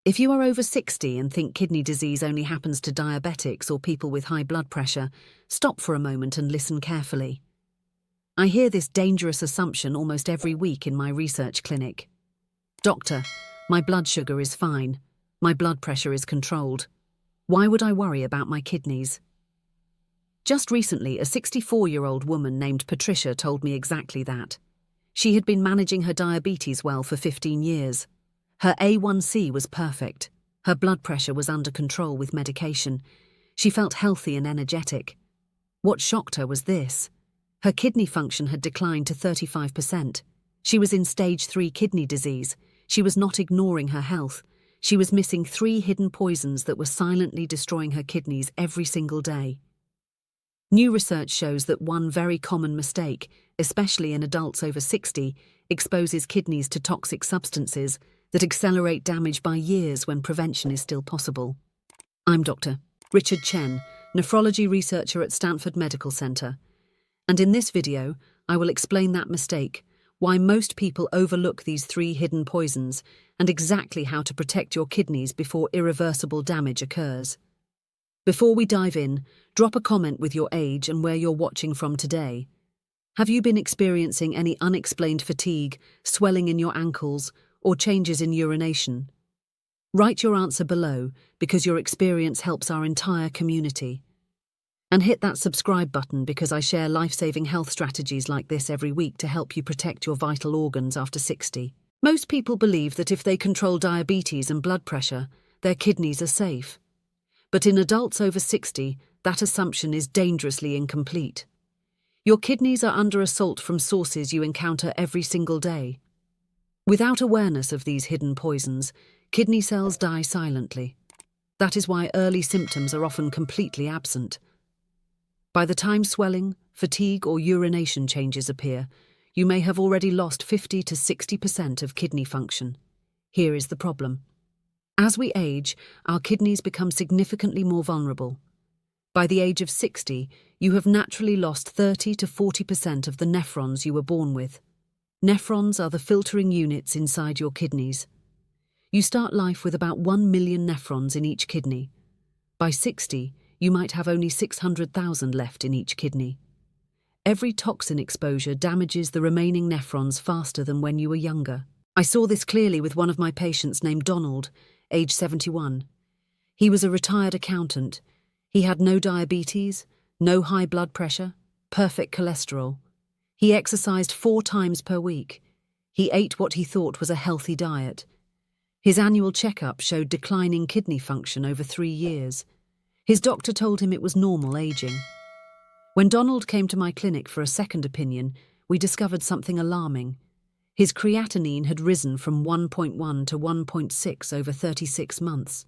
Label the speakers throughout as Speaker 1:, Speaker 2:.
Speaker 1: If you are over 60 and think kidney disease only happens to diabetics or people with high blood pressure, stop for a moment and listen carefully. I hear this dangerous assumption almost every week in my research clinic. Doctor, my blood sugar is fine. My blood pressure is controlled. Why would I worry about my kidneys? Just recently, a 64-year-old woman named Patricia told me exactly that. She had been managing her diabetes well for 15 years. Her A1C was perfect. Her blood pressure was under control with medication. She felt healthy and energetic. What shocked her was this. Her kidney function had declined to 35%. She was in stage 3 kidney disease. She was not ignoring her health. She was missing 3 hidden poisons that were silently destroying her kidneys every single day. New research shows that one very common mistake, especially in adults over 60, exposes kidneys to toxic substances that accelerate damage by years when prevention is still possible. I'm Dr. Richard Chen, nephrology researcher at Stanford Medical Center, and in this video, I will explain that mistake, why most people overlook these 3 hidden poisons, and exactly how to protect your kidneys before irreversible damage occurs. Before we dive in, drop a comment with your age and where you're watching from today. Have you been experiencing any unexplained fatigue, swelling in your ankles, or changes in urination? Write your answer below because your experience helps our entire community. And hit that subscribe button because I share life-saving health strategies like this every week to help you protect your vital organs after 60. Most people believe that if they control diabetes and blood pressure, their kidneys are safe. But in adults over 60, that assumption is dangerously incomplete. Your kidneys are under assault from sources you encounter every single day. Without awareness of these hidden poisons, kidney cells die silently. That is why early symptoms are often completely absent. By the time swelling, fatigue, or urination changes appear, you may have already lost 50 to 60% of kidney function. Here is the problem. As we age, our kidneys become significantly more vulnerable. By the age of 60, you have naturally lost 30 to 40% of the nephrons you were born with. Nephrons are the filtering units inside your kidneys. You start life with about 1 million nephrons in each kidney. By 60, you might have only 600,000 left in each kidney. Every toxin exposure damages the remaining nephrons faster than when you were younger. I saw this clearly with one of my patients named Donald, age 71. He was a retired accountant. He had no diabetes, no high blood pressure, perfect cholesterol. He exercised 4 times per week. He ate what he thought was a healthy diet. His annual checkup showed declining kidney function over 3 years. His doctor told him it was normal aging. When Donald came to my clinic for a second opinion, we discovered something alarming. His creatinine had risen from 1.1 to 1.6 over 36 months.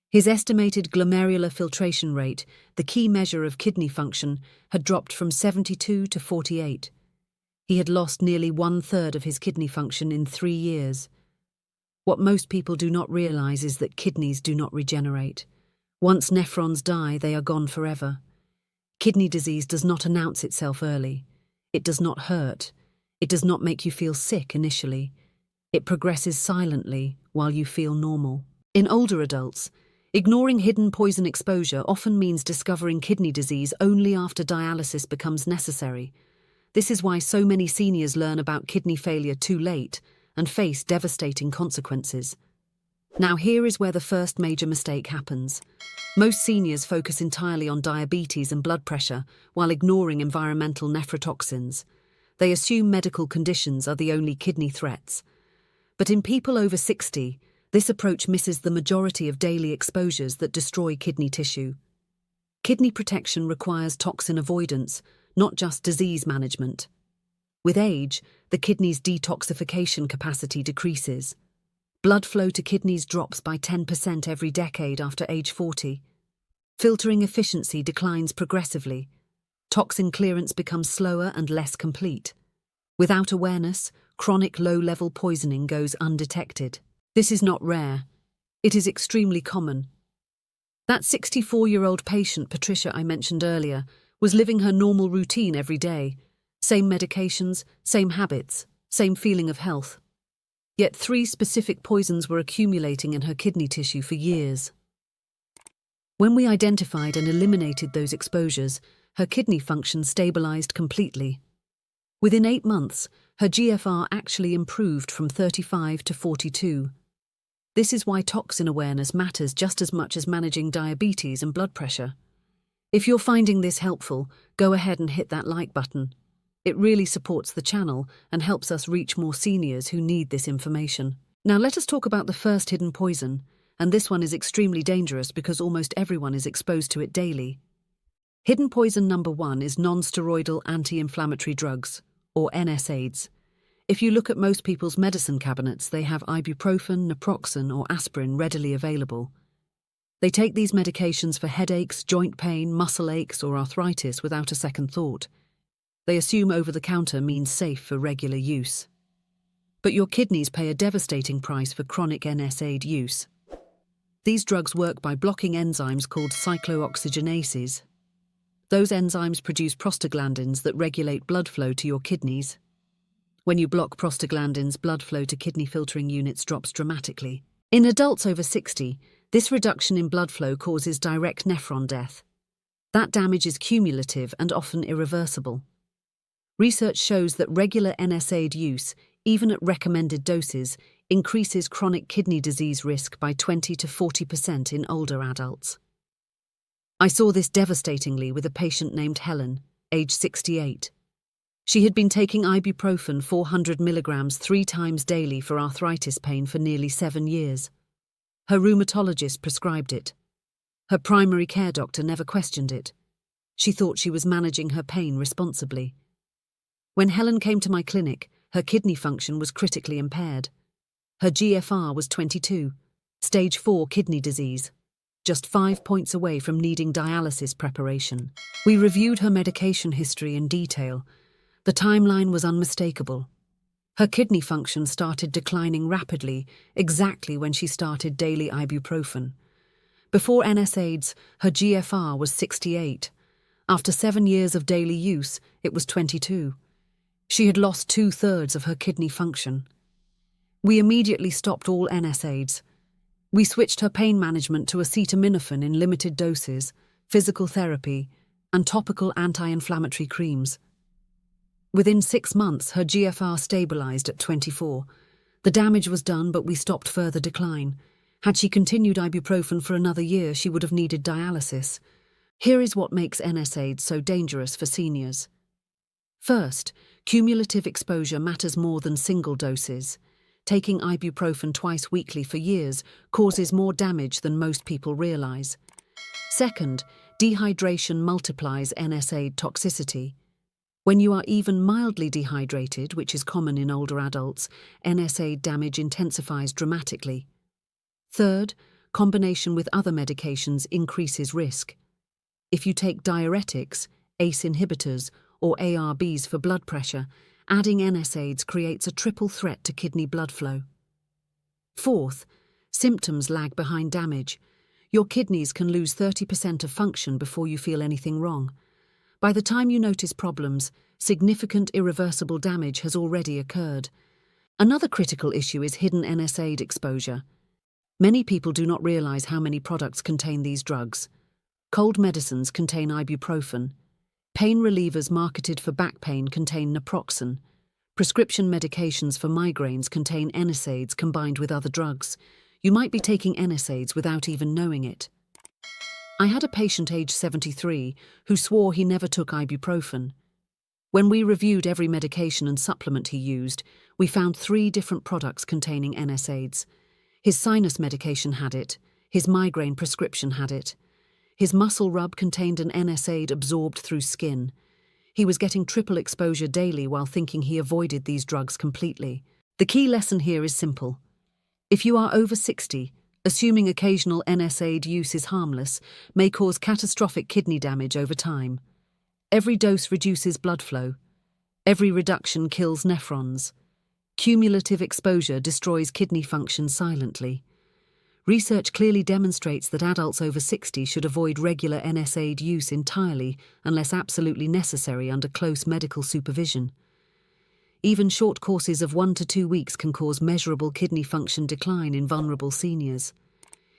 Speaker 1: His estimated glomerular filtration rate, the key measure of kidney function, had dropped from 72 to 48. He had lost nearly 1/3 of his kidney function in 3 years. What most people do not realize is that kidneys do not regenerate. Once nephrons die, they are gone forever. Kidney disease does not announce itself early. It does not hurt. It does not make you feel sick initially. It progresses silently while you feel normal. In older adults, ignoring hidden poison exposure often means discovering kidney disease only after dialysis becomes necessary. This is why so many seniors learn about kidney failure too late and face devastating consequences. Now here is where the first major mistake happens. Most seniors focus entirely on diabetes and blood pressure while ignoring environmental nephrotoxins. They assume medical conditions are the only kidney threats. But in people over 60, this approach misses the majority of daily exposures that destroy kidney tissue. Kidney protection requires toxin avoidance, not just disease management. With age, the kidney's detoxification capacity decreases. Blood flow to kidneys drops by 10% every decade after age 40. Filtering efficiency declines progressively. Toxin clearance becomes slower and less complete. Without awareness, chronic low-level poisoning goes undetected. This is not rare. It is extremely common. That 64-year-old patient, Patricia, I mentioned earlier, was living her normal routine every day. Same medications, same habits, same feeling of health. Yet 3 specific poisons were accumulating in her kidney tissue for years. When we identified and eliminated those exposures, her kidney function stabilized completely. Within 8 months, her GFR actually improved from 35 to 42. This is why toxin awareness matters just as much as managing diabetes and blood pressure. If you're finding this helpful, go ahead and hit that like button. It really supports the channel and helps us reach more seniors who need this information. Now let us talk about the first hidden poison, and this one is extremely dangerous because almost everyone is exposed to it daily. Hidden poison number 1 is non-steroidal anti-inflammatory drugs, or NSAIDs. If you look at most people's medicine cabinets, they have ibuprofen, naproxen, or aspirin readily available. They take these medications for headaches, joint pain, muscle aches, or arthritis without a second thought. They assume over-the-counter means safe for regular use. But your kidneys pay a devastating price for chronic NSAID use. These drugs work by blocking enzymes called cyclooxygenases. Those enzymes produce prostaglandins that regulate blood flow to your kidneys. When you block prostaglandins, blood flow to kidney filtering units drops dramatically. In adults over 60, this reduction in blood flow causes direct nephron death. That damage is cumulative and often irreversible. Research shows that regular NSAID use, even at recommended doses, increases chronic kidney disease risk by 20 to 40% in older adults. I saw this devastatingly with a patient named Helen, age 68. She had been taking ibuprofen 400 milligrams 3 times daily for arthritis pain for nearly 7 years. Her rheumatologist prescribed it. Her primary care doctor never questioned it. She thought she was managing her pain responsibly. When Helen came to my clinic, her kidney function was critically impaired. Her GFR was 22, stage 4 kidney disease, just 5 points away from needing dialysis preparation. We reviewed her medication history in detail. The timeline was unmistakable. Her kidney function started declining rapidly, exactly when she started daily ibuprofen. Before NSAIDs, her GFR was 68. After 7 years of daily use, it was 22. She had lost 2/3 of her kidney function. We immediately stopped all NSAIDs. We switched her pain management to acetaminophen in limited doses, physical therapy, and topical anti-inflammatory creams. Within 6 months, her GFR stabilized at 24. The damage was done, but we stopped further decline. Had she continued ibuprofen for another year, she would have needed dialysis. Here is what makes NSAIDs so dangerous for seniors. First, cumulative exposure matters more than single doses. Taking ibuprofen twice weekly for years causes more damage than most people realize. Second, dehydration multiplies NSAID toxicity. When you are even mildly dehydrated, which is common in older adults, NSAID damage intensifies dramatically. Third, combination with other medications increases risk. If you take diuretics, ACE inhibitors, or ARBs for blood pressure, adding NSAIDs creates a triple threat to kidney blood flow. Fourth, symptoms lag behind damage. Your kidneys can lose 30% of function before you feel anything wrong. By the time you notice problems, significant irreversible damage has already occurred. Another critical issue is hidden NSAID exposure. Many people do not realize how many products contain these drugs. Cold medicines contain ibuprofen. Pain relievers marketed for back pain contain naproxen. Prescription medications for migraines contain NSAIDs combined with other drugs. You might be taking NSAIDs without even knowing it. I had a patient aged 73 who swore he never took ibuprofen. When we reviewed every medication and supplement he used, we found 3 different products containing NSAIDs. His sinus medication had it. His migraine prescription had it. His muscle rub contained an NSAID absorbed through skin. He was getting triple exposure daily while thinking he avoided these drugs completely. The key lesson here is simple. If you are over 60, assuming occasional NSAID use is harmless, may cause catastrophic kidney damage over time. Every dose reduces blood flow. Every reduction kills nephrons. Cumulative exposure destroys kidney function silently. Research clearly demonstrates that adults over 60 should avoid regular NSAID use entirely unless absolutely necessary under close medical supervision. Even short courses of 1 to 2 weeks can cause measurable kidney function decline in vulnerable seniors.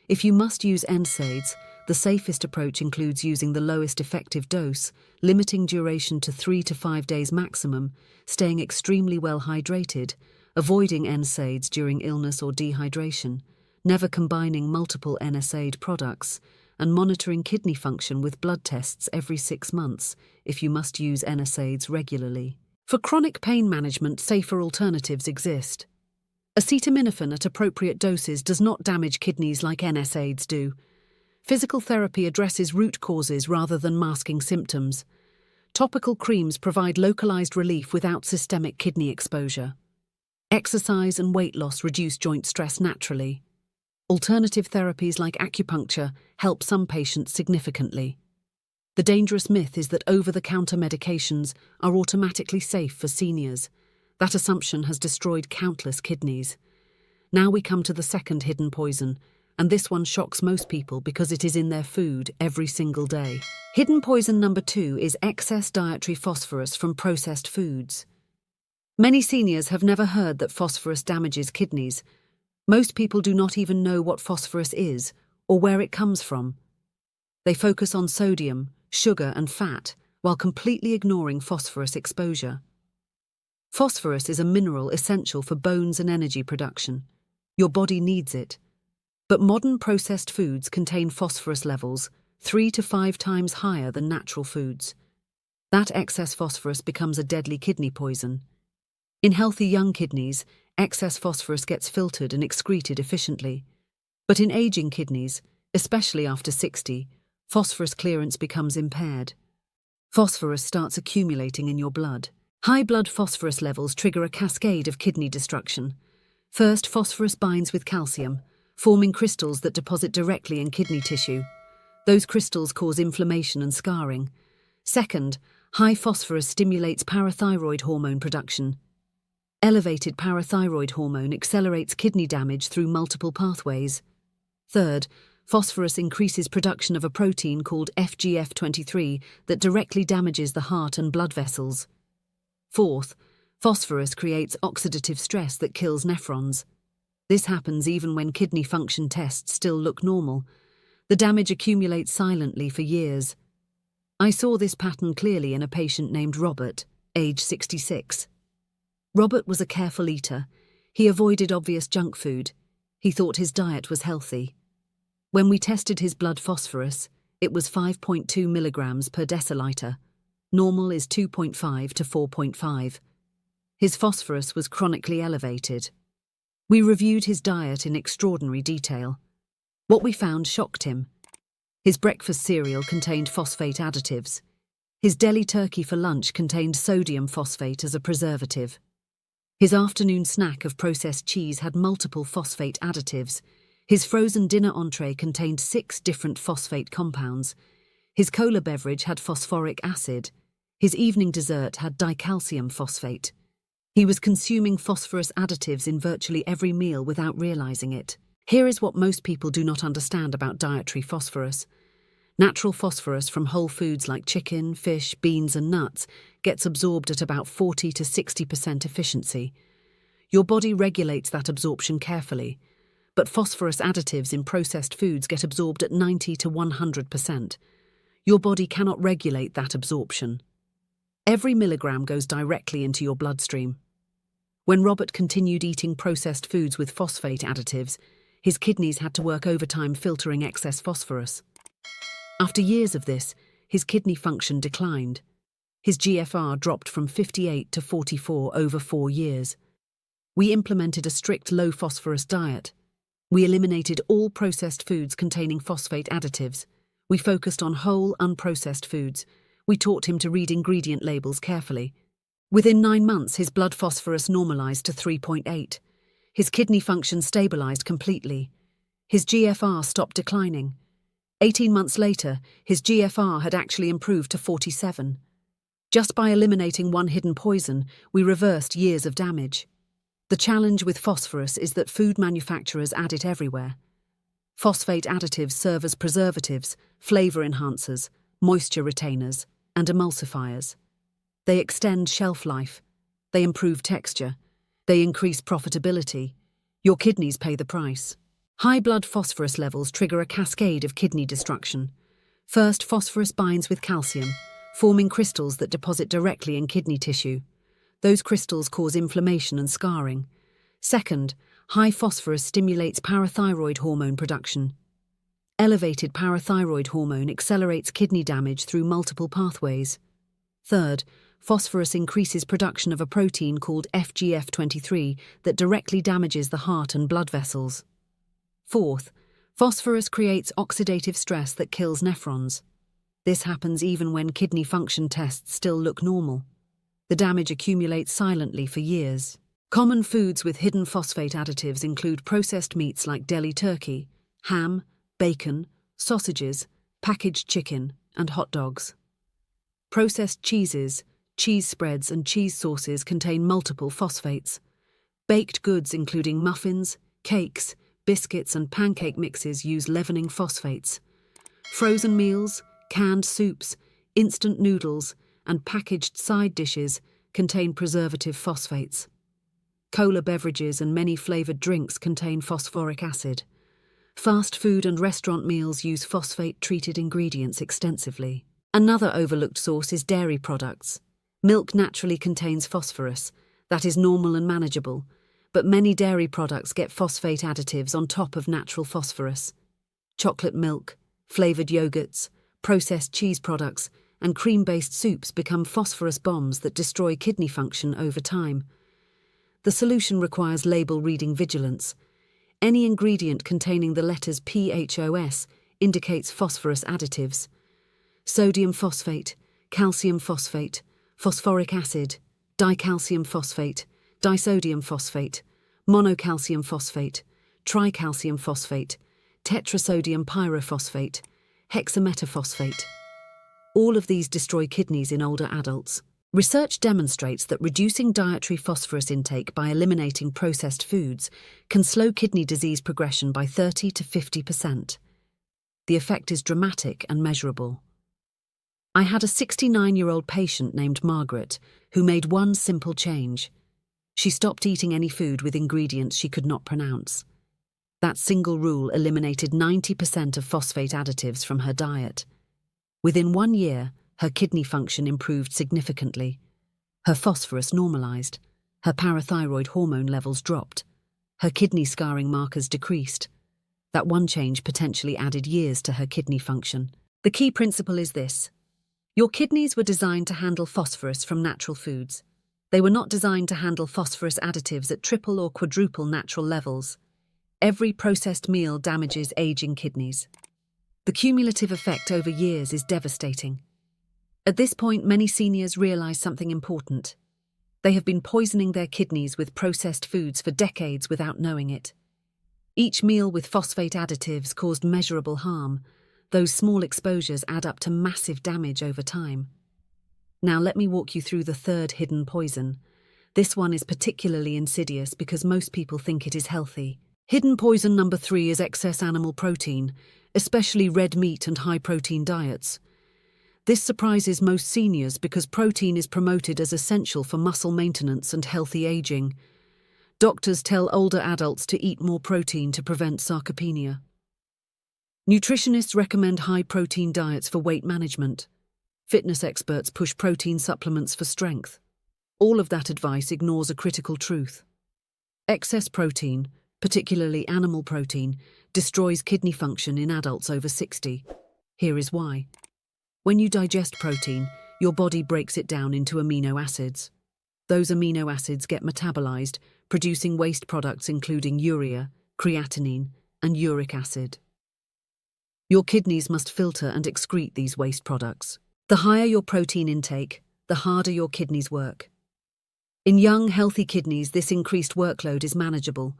Speaker 1: If you must use NSAIDs, the safest approach includes using the lowest effective dose, limiting duration to 3 to 5 days maximum, staying extremely well hydrated, avoiding NSAIDs during illness or dehydration, never combining multiple NSAID products, and monitoring kidney function with blood tests every 6 months if you must use NSAIDs regularly. For chronic pain management, safer alternatives exist. Acetaminophen at appropriate doses does not damage kidneys like NSAIDs do. Physical therapy addresses root causes rather than masking symptoms. Topical creams provide localized relief without systemic kidney exposure. Exercise and weight loss reduce joint stress naturally. Alternative therapies like acupuncture help some patients significantly. The dangerous myth is that over-the-counter medications are automatically safe for seniors. That assumption has destroyed countless kidneys. Now we come to the second hidden poison, and this one shocks most people because it is in their food every single day. Hidden poison number 2 is excess dietary phosphorus from processed foods. Many seniors have never heard that phosphorus damages kidneys. Most people do not even know what phosphorus is or where it comes from. They focus on sodium, sugar and fat, while completely ignoring phosphorus exposure. Phosphorus is a mineral essential for bones and energy production. Your body needs it. But modern processed foods contain phosphorus levels 3 to 5 times higher than natural foods. That excess phosphorus becomes a deadly kidney poison. In healthy young kidneys, excess phosphorus gets filtered and excreted efficiently. But in aging kidneys, especially after 60, phosphorus clearance becomes impaired. Phosphorus starts accumulating in your blood. High blood phosphorus levels trigger a cascade of kidney destruction. First, phosphorus binds with calcium, forming crystals that deposit directly in kidney tissue. Those crystals cause inflammation and scarring. Second, high phosphorus stimulates parathyroid hormone production. Elevated parathyroid hormone accelerates kidney damage through multiple pathways. Third, phosphorus increases production of a protein called FGF23 that directly damages the heart and blood vessels. Fourth, phosphorus creates oxidative stress that kills nephrons. This happens even when kidney function tests still look normal. The damage accumulates silently for years. I saw this pattern clearly in a patient named Robert, age 66. Robert was a careful eater. He avoided obvious junk food. He thought his diet was healthy. When we tested his blood phosphorus, it was 5.2 milligrams per deciliter. Normal is 2.5 to 4.5. His phosphorus was chronically elevated. We reviewed his diet in extraordinary detail. What we found shocked him. His breakfast cereal contained phosphate additives. His deli turkey for lunch contained sodium phosphate as a preservative. His afternoon snack of processed cheese had multiple phosphate additives. His frozen dinner entree contained 6 different phosphate compounds. His cola beverage had phosphoric acid. His evening dessert had dicalcium phosphate. He was consuming phosphorus additives in virtually every meal without realizing it. Here is what most people do not understand about dietary phosphorus. Natural phosphorus from whole foods like chicken, fish, beans and nuts gets absorbed at about 40 to 60% efficiency. Your body regulates that absorption carefully, but phosphorus additives in processed foods get absorbed at 90 to 100%. Your body cannot regulate that absorption. Every milligram goes directly into your bloodstream. When Robert continued eating processed foods with phosphate additives, his kidneys had to work overtime filtering excess phosphorus. After years of this, his kidney function declined. His GFR dropped from 58 to 44 over 4 years. We implemented a strict low-phosphorus diet. We eliminated all processed foods containing phosphate additives. We focused on whole, unprocessed foods. We taught him to read ingredient labels carefully. Within 9 months, his blood phosphorus normalized to 3.8. His kidney function stabilized completely. His GFR stopped declining. 18 months later, his GFR had actually improved to 47. Just by eliminating one hidden poison, we reversed years of damage. The challenge with phosphorus is that food manufacturers add it everywhere. Phosphate additives serve as preservatives, flavor enhancers, moisture retainers, and emulsifiers. They extend shelf life, They improve texture. They increase profitability. Your kidneys pay the price. High blood phosphorus levels trigger a cascade of kidney destruction. First, phosphorus binds with calcium, forming crystals that deposit directly in kidney tissue. Those crystals cause inflammation and scarring. Second, high phosphorus stimulates parathyroid hormone production. Elevated parathyroid hormone accelerates kidney damage through multiple pathways. Third, phosphorus increases production of a protein called FGF23 that directly damages the heart and blood vessels. Fourth, phosphorus creates oxidative stress that kills nephrons. This happens even when kidney function tests still look normal. The damage accumulates silently for years. Common foods with hidden phosphate additives include processed meats like deli turkey, ham, bacon, sausages, packaged chicken, and hot dogs. Processed cheeses, cheese spreads, and cheese sauces contain multiple phosphates. Baked goods including muffins, cakes, biscuits, and pancake mixes use leavening phosphates. Frozen meals, canned soups, instant noodles, and packaged side dishes contain preservative phosphates. Cola beverages and many flavored drinks contain phosphoric acid. Fast food and restaurant meals use phosphate-treated ingredients extensively. Another overlooked source is dairy products. Milk naturally contains phosphorus. That is normal and manageable, but many dairy products get phosphate additives on top of natural phosphorus. Chocolate milk, flavored yogurts, processed cheese products, and cream-based soups become phosphorus bombs that destroy kidney function over time. The solution requires label reading vigilance. Any ingredient containing the letters PHOS indicates phosphorus additives. Sodium phosphate, calcium phosphate, phosphoric acid, dicalcium phosphate, disodium phosphate, monocalcium phosphate, tricalcium phosphate, tetrasodium pyrophosphate, hexametaphosphate. All of these destroy kidneys in older adults. Research demonstrates that reducing dietary phosphorus intake by eliminating processed foods can slow kidney disease progression by 30 to 50%. The effect is dramatic and measurable. I had a 69-year-old patient named Margaret who made one simple change. She stopped eating any food with ingredients she could not pronounce. That single rule eliminated 90% of phosphate additives from her diet. Within 1 year, her kidney function improved significantly. Her phosphorus normalized. Her parathyroid hormone levels dropped. Her kidney scarring markers decreased. That one change potentially added years to her kidney function. The key principle is this. Your kidneys were designed to handle phosphorus from natural foods. They were not designed to handle phosphorus additives at triple or quadruple natural levels. Every processed meal damages aging kidneys. The cumulative effect over years is devastating. At this point, many seniors realize something important. They have been poisoning their kidneys with processed foods for decades without knowing it. Each meal with phosphate additives caused measurable harm. Those small exposures add up to massive damage over time. Now let me walk you through the third hidden poison. This one is particularly insidious because most people think it is healthy. Hidden poison number 3 is excess animal protein, especially red meat and high-protein diets. This surprises most seniors because protein is promoted as essential for muscle maintenance and healthy aging. Doctors tell older adults to eat more protein to prevent sarcopenia. Nutritionists recommend high-protein diets for weight management. Fitness experts push protein supplements for strength. All of that advice ignores a critical truth. Excess protein, particularly animal protein, destroys kidney function in adults over 60. Here is why. When you digest protein, your body breaks it down into amino acids. Those amino acids get metabolized, producing waste products including urea, creatinine, and uric acid. Your kidneys must filter and excrete these waste products. The higher your protein intake, the harder your kidneys work. In young, healthy kidneys, this increased workload is manageable,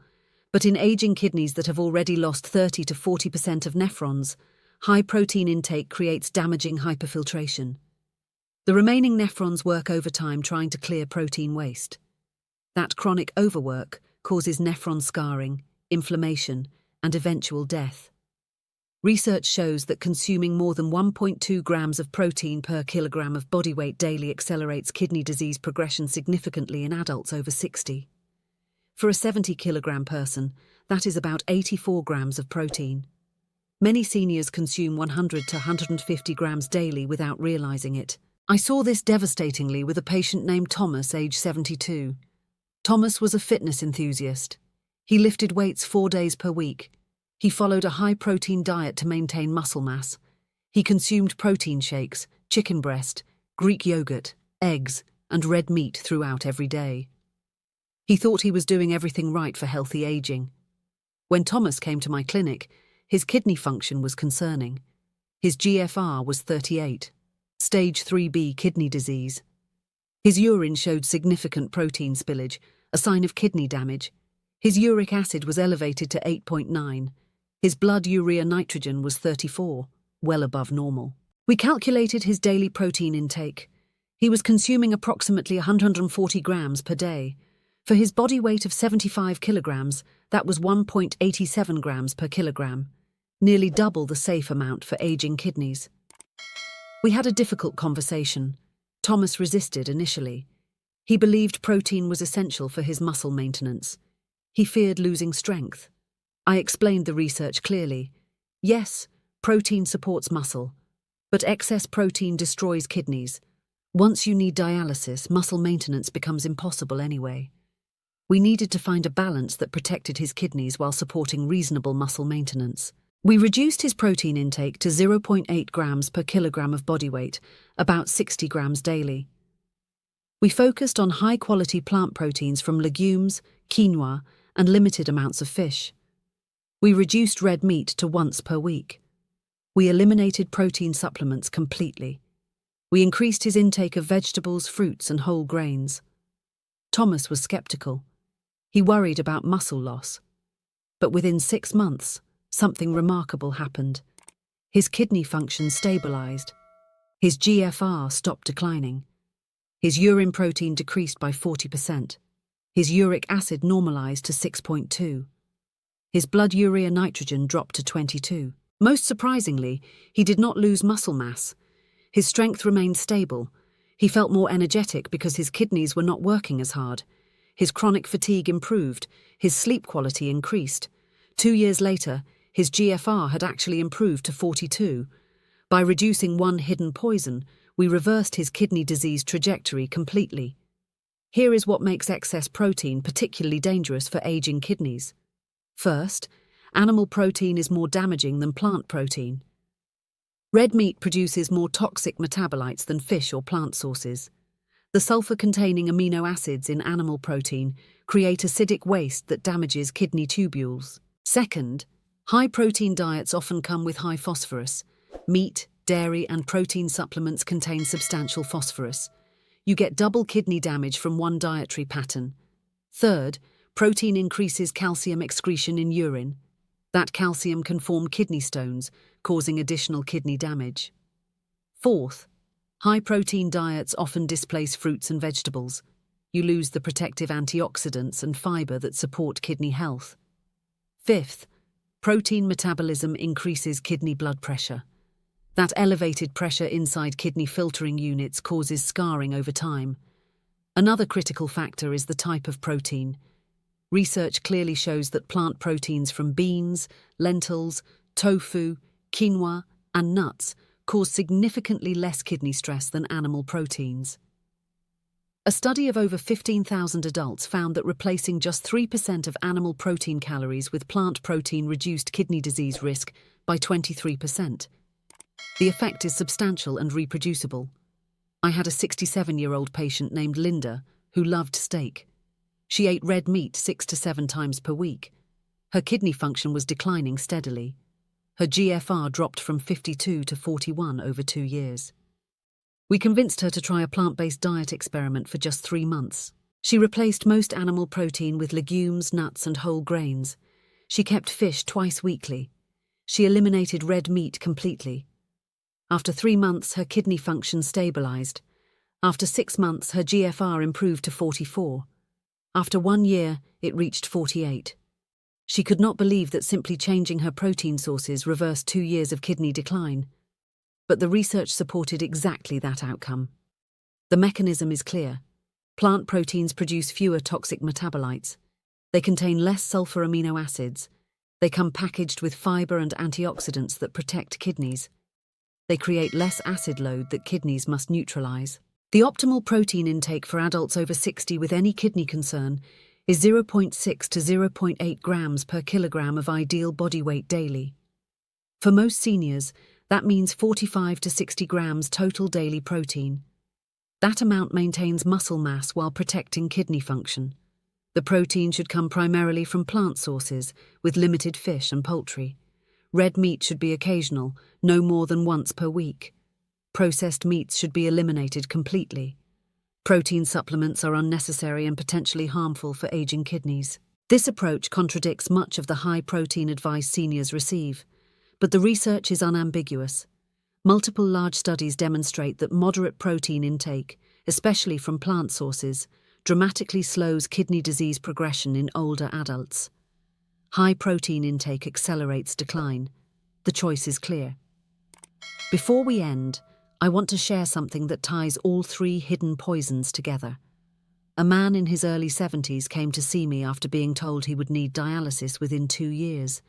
Speaker 1: but in aging kidneys that have already lost 30 to 40% of nephrons, high protein intake creates damaging hyperfiltration. The remaining nephrons work overtime trying to clear protein waste. That chronic overwork causes nephron scarring, inflammation, and eventual death. Research shows that consuming more than 1.2 grams of protein per kilogram of body weight daily accelerates kidney disease progression significantly in adults over 60. For a 70-kilogram person, that is about 84 grams of protein. Many seniors consume 100 to 150 grams daily without realizing it. I saw this devastatingly with a patient named Thomas, age 72. Thomas was a fitness enthusiast. He lifted weights 4 days per week. He followed a high-protein diet to maintain muscle mass. He consumed protein shakes, chicken breast, Greek yogurt, eggs, and red meat throughout every day. He thought he was doing everything right for healthy aging. When Thomas came to my clinic, his kidney function was concerning. His GFR was 38, stage 3B kidney disease. His urine showed significant protein spillage, a sign of kidney damage. His uric acid was elevated to 8.9. His blood urea nitrogen was 34, well above normal. We calculated his daily protein intake. He was consuming approximately 140 grams per day. For his body weight of 75 kilograms, that was 1.87 grams per kilogram, nearly double the safe amount for aging kidneys. We had a difficult conversation. Thomas resisted initially. He believed protein was essential for his muscle maintenance. He feared losing strength. I explained the research clearly. Yes, protein supports muscle, but excess protein destroys kidneys. Once you need dialysis, muscle maintenance becomes impossible anyway. We needed to find a balance that protected his kidneys while supporting reasonable muscle maintenance. We reduced his protein intake to 0.8 grams per kilogram of body weight, about 60 grams daily. We focused on high-quality plant proteins from legumes, quinoa, and limited amounts of fish. We reduced red meat to once per week. We eliminated protein supplements completely. We increased his intake of vegetables, fruits, and whole grains. Thomas was skeptical. He worried about muscle loss. But within 6 months, something remarkable happened. His kidney function stabilized. His GFR stopped declining. His urine protein decreased by 40%. His uric acid normalized to 6.2. His blood urea nitrogen dropped to 22. Most surprisingly, he did not lose muscle mass. His strength remained stable. He felt more energetic because his kidneys were not working as hard. His chronic fatigue improved. His sleep quality increased. 2 years later, his GFR had actually improved to 42. By reducing one hidden poison, we reversed his kidney disease trajectory completely. Here is what makes excess protein particularly dangerous for aging kidneys. First, animal protein is more damaging than plant protein. Red meat produces more toxic metabolites than fish or plant sources. The sulfur-containing amino acids in animal protein create acidic waste that damages kidney tubules. Second, high-protein diets often come with high phosphorus. Meat, dairy, and protein supplements contain substantial phosphorus. You get double kidney damage from one dietary pattern. Third, protein increases calcium excretion in urine. That calcium can form kidney stones, causing additional kidney damage. Fourth, high-protein diets often displace fruits and vegetables. You lose the protective antioxidants and fiber that support kidney health. Fifth, protein metabolism increases kidney blood pressure. That elevated pressure inside kidney filtering units causes scarring over time. Another critical factor is the type of protein. Research clearly shows that plant proteins from beans, lentils, tofu, quinoa, and nuts cause significantly less kidney stress than animal proteins. A study of over 15,000 adults found that replacing just 3% of animal protein calories with plant protein reduced kidney disease risk by 23%. The effect is substantial and reproducible. I had a 67-year-old patient named Linda who loved steak. She ate red meat 6 to 7 times per week. Her kidney function was declining steadily. Her GFR dropped from 52 to 41 over 2 years. We convinced her to try a plant-based diet experiment for just 3 months. She replaced most animal protein with legumes, nuts, and whole grains. She kept fish twice weekly. She eliminated red meat completely. After 3 months, her kidney function stabilized. After 6 months, her GFR improved to 44. After 1 year, it reached 48. She could not believe that simply changing her protein sources reversed 2 years of kidney decline. But the research supported exactly that outcome. The mechanism is clear. Plant proteins produce fewer toxic metabolites. They contain less sulfur amino acids. They come packaged with fiber and antioxidants that protect kidneys. They create less acid load that kidneys must neutralize. The optimal protein intake for adults over 60 with any kidney concern is 0.6 to 0.8 grams per kilogram of ideal body weight daily. For most seniors, that means 45 to 60 grams total daily protein. That amount maintains muscle mass while protecting kidney function. The protein should come primarily from plant sources, with limited fish and poultry. Red meat should be occasional, no more than once per week. Processed meats should be eliminated completely. Protein supplements are unnecessary and potentially harmful for aging kidneys. This approach contradicts much of the high protein advice seniors receive, but the research is unambiguous. Multiple large studies demonstrate that moderate protein intake, especially from plant sources, dramatically slows kidney disease progression in older adults. High protein intake accelerates decline. The choice is clear. Before we end, I want to share something that ties all 3 hidden poisons together. A man in his early 70s came to see me after being told he would need dialysis within 2 years.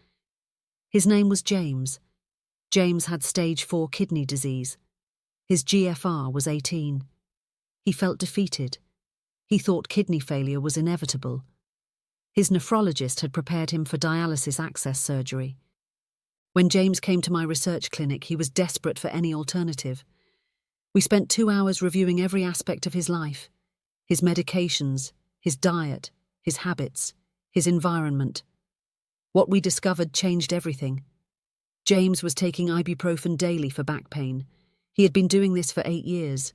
Speaker 1: His name was James. James had stage 4 kidney disease. His GFR was 18. He felt defeated. He thought kidney failure was inevitable. His nephrologist had prepared him for dialysis access surgery. When James came to my research clinic, he was desperate for any alternative. We spent 2 hours reviewing every aspect of his life: his medications, his diet, his habits, his environment. What we discovered changed everything. James was taking ibuprofen daily for back pain. He had been doing this for 8 years.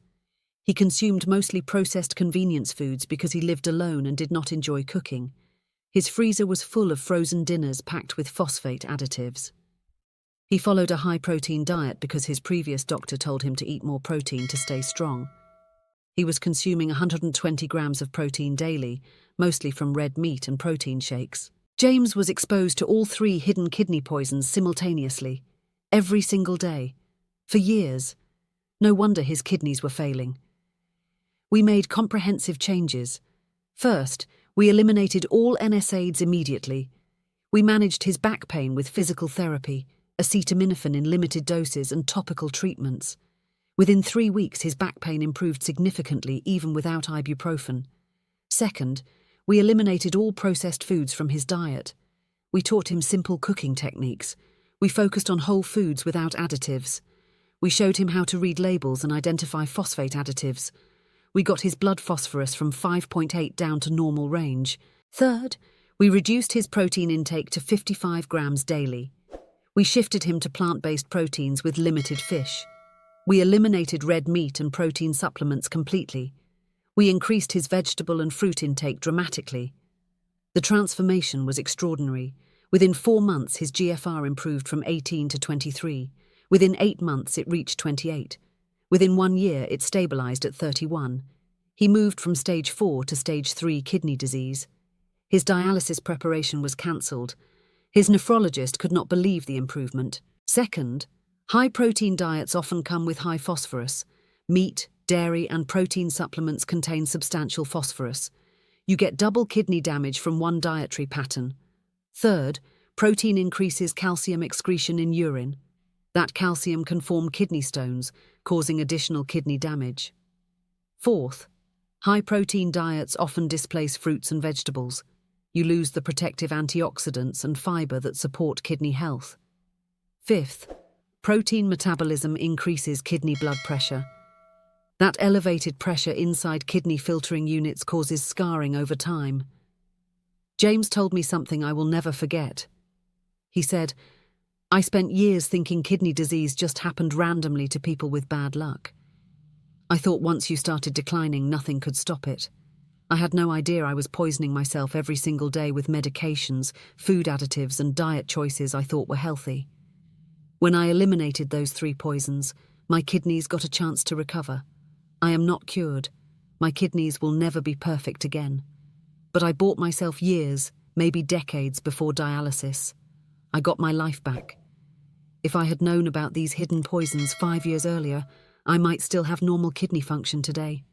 Speaker 1: He consumed mostly processed convenience foods because he lived alone and did not enjoy cooking. His freezer was full of frozen dinners packed with phosphate additives. He followed a high-protein diet because his previous doctor told him to eat more protein to stay strong. He was consuming 120 grams of protein daily, mostly from red meat and protein shakes. James was exposed to all 3 hidden kidney poisons simultaneously, every single day, for years. No wonder his kidneys were failing. We made comprehensive changes. First, we eliminated all NSAIDs immediately. We managed his back pain with physical therapy, acetaminophen in limited doses, and topical treatments. Within 3 weeks, his back pain improved significantly, even without ibuprofen. Second, we eliminated all processed foods from his diet. We taught him simple cooking techniques. We focused on whole foods without additives. We showed him how to read labels and identify phosphate additives. We got his blood phosphorus from 5.8 down to normal range. Third, we reduced his protein intake to 55 grams daily. We shifted him to plant-based proteins with limited fish. We eliminated red meat and protein supplements completely. We increased his vegetable and fruit intake dramatically. The transformation was extraordinary. Within 4 months, his GFR improved from 18 to 23. Within 8 months, it reached 28. Within 1 year, it stabilized at 31. He moved from stage 4 to stage 3 kidney disease. His dialysis preparation was cancelled. His nephrologist could not believe the improvement. Second, high-protein diets often come with high phosphorus. Meat, dairy, and protein supplements contain substantial phosphorus. You get double kidney damage from one dietary pattern. Third, protein increases calcium excretion in urine. That calcium can form kidney stones, causing additional kidney damage. Fourth, high-protein diets often displace fruits and vegetables. You lose the protective antioxidants and fiber that support kidney health. Fifth, protein metabolism increases kidney blood pressure. That elevated pressure inside kidney filtering units causes scarring over time. James told me something I will never forget. He said, "I spent years thinking kidney disease just happened randomly to people with bad luck. I thought once you started declining, nothing could stop it. I had no idea I was poisoning myself every single day with medications, food additives, and diet choices I thought were healthy. When I eliminated those 3 poisons, my kidneys got a chance to recover. I am not cured. My kidneys will never be perfect again. But I bought myself years, maybe decades before dialysis. I got my life back. If I had known about these hidden poisons 5 years earlier, I might still have normal kidney function today.